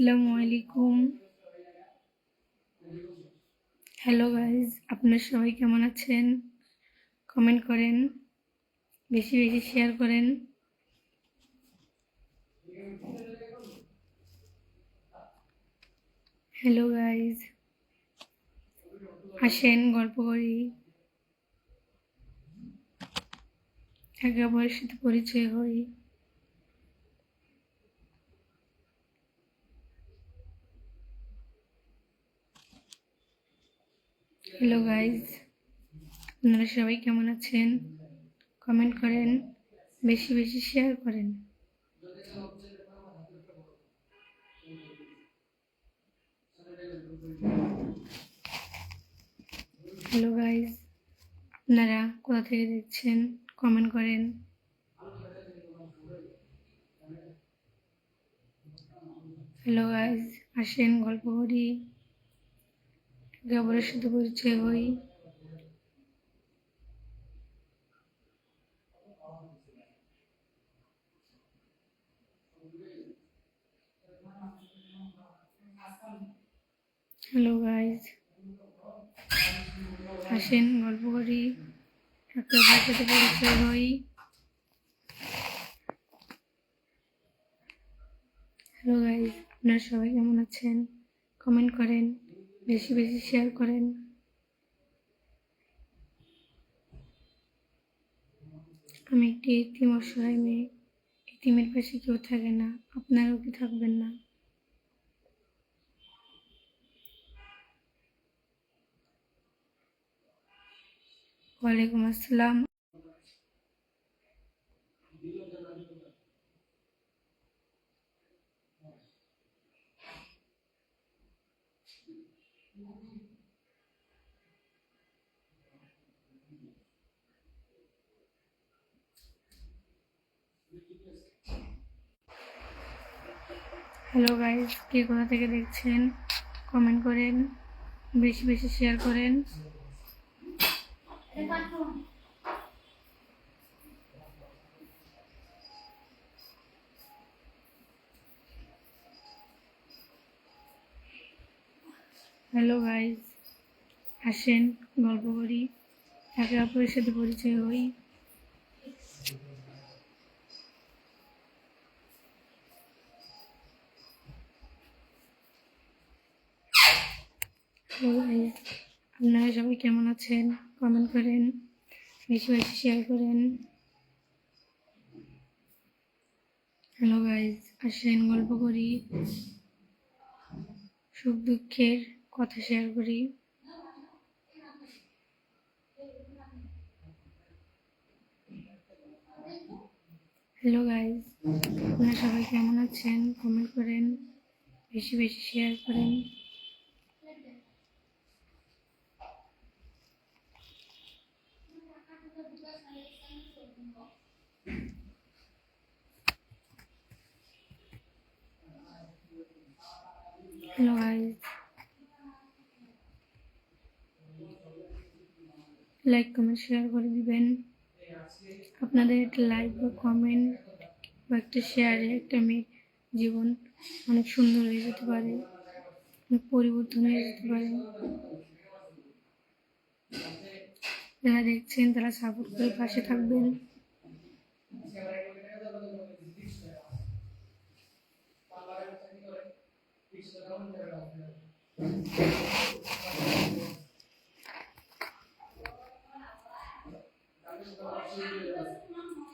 আসসালামু আলাইকুম। Hello guys, আপনারা সবাই কেমন আছেন? কমেন্ট করেন, বেশি বেশি শেয়ার করেন। হ্যালো গাইজ, আসেন গল্প করি, একে অপরের সাথে পরিচয় হই। হ্যালো গাইজ, আপনারা সবাই কেমন আছেন? কমেন্ট করেন, বেশি বেশি শেয়ার করেন। হ্যালো গাইজ, আপনারা কোথা থেকে দেখছেন? কমেন্ট করেন। হ্যালো গাইজ, আসেন গল্প করি, একে অপরের সাথে পরিচয় হই। হ্যালো গাইজ, আসেন গল্প করি, একে অপরের সাথে পরিচয় হই। হ্যালো গাইজ, আপনারা সবাই কেমন আছেন? কমেন্ট করেন, বেশি বেশি শেয়ার করেন। আমি একটি এতিম অসহায় মেয়ে। এতিমের পাশে কেউ থাকে না, আপনারাও কি থাকবেন না? ওয়ালাইকুম আসসালাম। হ্যালো গাইজ, কে কোথা থেকে দেখছেন? কমেন্ট করেন, বেশি বেশি শেয়ার করেন। হ্যালো গাইজ, আসেন গল্প করি, একে অপরের সাথে পরিচয় হই। হ্যালো গাইজ, আপনারা সবাই কেমন আছেন? কমেন্ট করেন, বেশি বেশি শেয়ার করেন। হ্যালো গাইজ, আসেন গল্প করি, সুখ দুঃখের কথা শেয়ার করি। হ্যালো গাইজ, আপনারা সবাই কেমন আছেন? কমেন্ট করেন, বেশি বেশি শেয়ার করেন। Hello guys, like comment share করে দিবেন। আপনাদের একটা লাইক বা কমেন্ট বা একটা শেয়ারে একটা মেয়ের জীবন অনেক সুন্দর হয়ে যেতে পারে, অনেক পরিবর্তন হয়ে যেতে পারে। যারা দেখছেন তারা সাপোর্ট করে পাশে থাকবেন।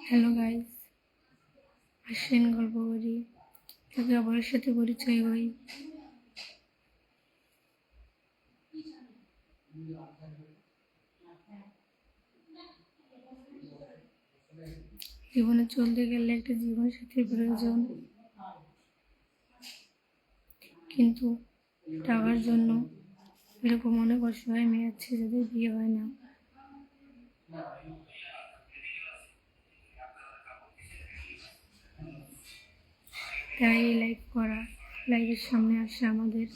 হ্যালো গাইজ, আসেন গল্প করি, একে অপরের সাথে পরিচয় হই। জীবনে চলতে গেলে একটা জীবন সাথীর প্রয়োজন, কিন্তু টাকার জন্য এরকম অনেক অসহায় মেয়ে আছে যাদের বিয়ে হয় না। তাই এই লাইভ করা, লাইভের সামনে আসা আমাদের।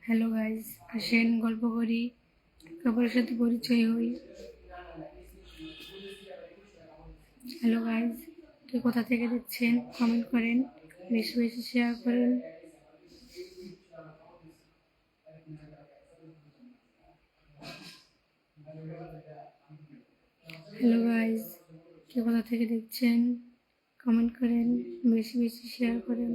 হ্যালো গাইজ, আসেন গল্প করি, কাপড়ের সাথে পরিচয় হই। হ্যালো গাইজ, কে কোথা থেকে দেখছেন কমেন্ট করেন, বেশি বেশি শেয়ার করেন। হ্যালো গাইজ, কে কোথা থেকে দেখছেন কমেন্ট করেন, বেশি বেশি শেয়ার করেন।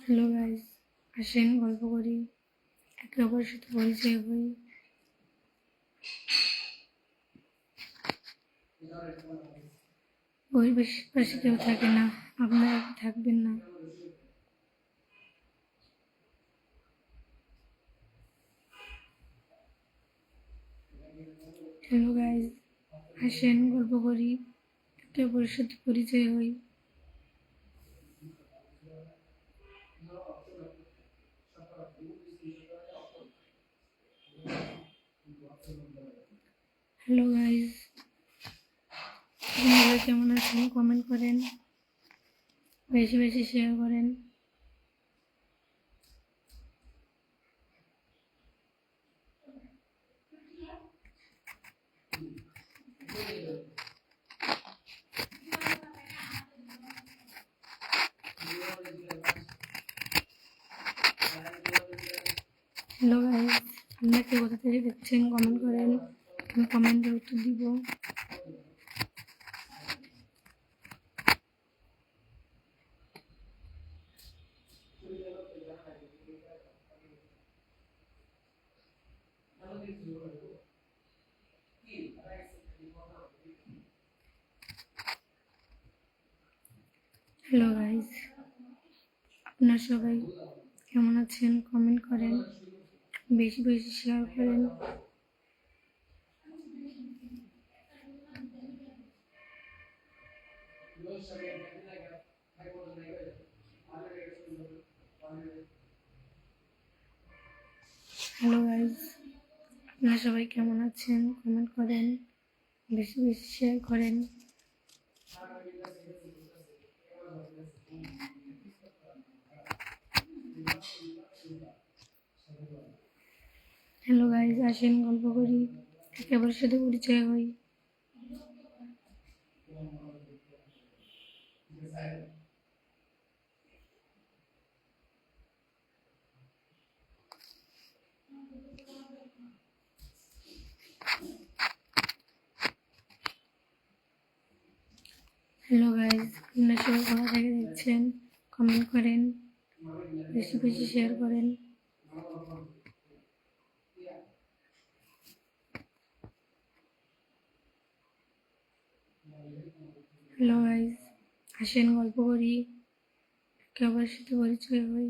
হ্যালো গাইজ, আসেন গল্প করি, একে অপরের সাথে পরিচয় হই। ওই পাশে কেউ থাকে না, আপনারা কি থাকবেন না? হ্যালো গাইজ, আসেন গল্প করি, একে অপরের সাথে পরিচয় হই। হ্যালো গাইজ, আপনারা কেমন আছেন কমেন্ট করেন, বেশি বেশি শেয়ার করেন। হ্যালো গাইজ, আপনারা কে কোথা থেকে দেখছেন কমেন্ট করেন, আমি কমেন্টের উত্তর দিব। হ্যালো গাইজ, আপনারা সবাই কেমন আছেন কমেন্ট করেন, বেশি বেশি শেয়ার করেন। হ্যালো গাইজ, আপনারা সবাই কেমন আছেন কমেন্ট করেন, বেশি বেশি শেয়ার করেন। হ্যালো গাইজ, আসেন গল্প করি, একে অপরের সাথে পরিচয় হই। হ্যালো গাইজ, আপনারা সবাই কোথা থেকে দেখছেন কমেন্ট করেন, বেশি বেশি শেয়ার করেন। হ্যালো গাইজ, আসেন গল্প করি, একে অপরের সাথে পরিচয় হই।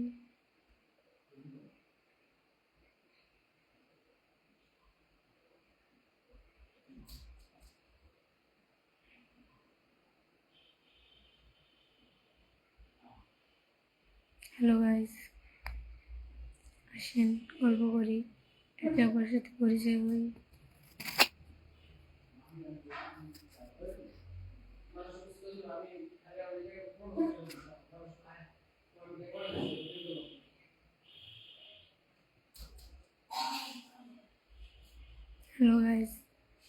হ্যালো গাইজ, আসেন গল্প করি, একে অপরের সাথে পরিচয় হই। হ্যালো গাইজ,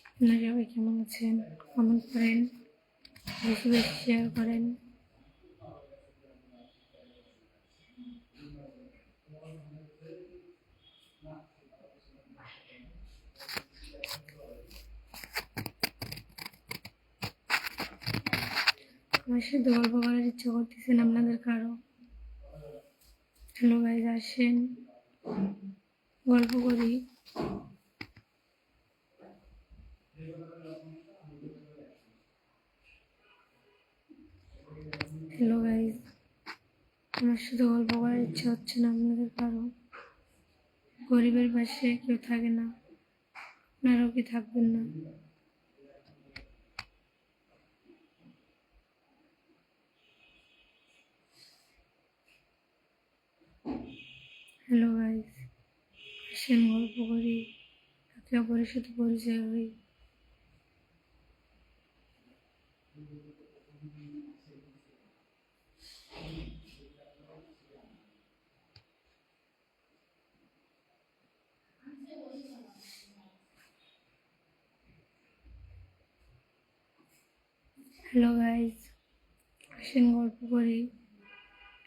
আপনারা সবাই কেমন আছেন কমেন্ট করেন, বেশি বেশি শেয়ার করেন। আমার সাথে গল্প করার ইচ্ছা করতেছেন আপনাদের কারো? হ্যালো গাইজ, আসেন গল্প করি। হ্যালো গাইজ, আমার সাথে গল্প করার ইচ্ছা হচ্ছে না আপনাদের কারো? গরিবের পাশে কেউ থাকে না, আপনারাও কি থাকবেন না? হ্যালো গাইজ, আসেন গল্প করি, একে অপরের সাথে পরিচয় হই। হ্যালো গাইজ, আসেন গল্প করি,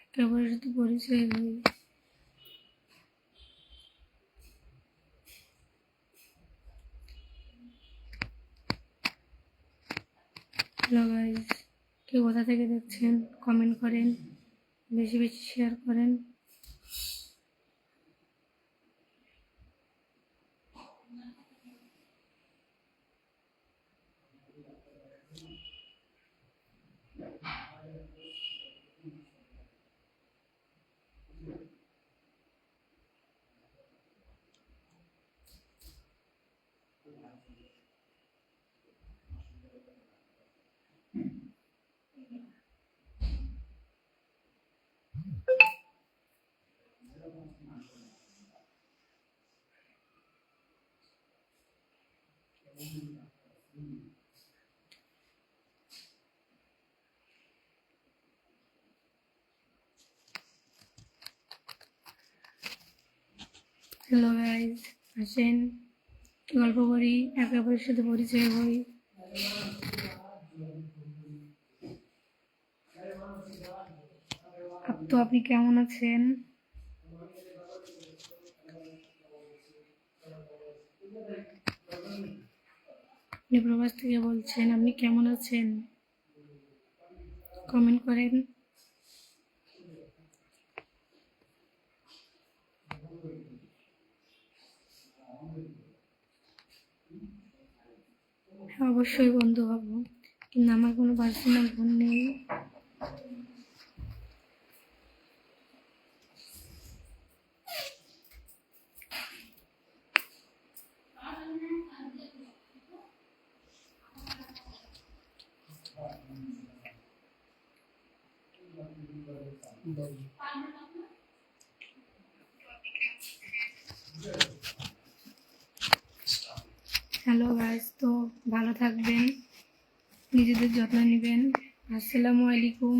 একেবারে যদি পরিচয় হই। হ্যালো গাইজ, কে কোথা থেকে দেখছেন কমেন্ট করেন, বেশি বেশি শেয়ার করেন। হ্যালো গাইজ, আসেন গল্প করি, একে অপরের সাথে পরিচয় হই। তো আপনি কেমন আছেন? আপনি প্রবাস থেকে বলছেন, আপনি কেমন আছেন? কমেন্ট করেন। হ্যাঁ, অবশ্যই বন্ধু হব, কিন্তু আমার কোনো পার্সোনাল ফোন নেই। হ্যালো গাইস, তো ভালো থাকবেন, নিজেদের যত্ন নেবেন। আসসালামু আলাইকুম।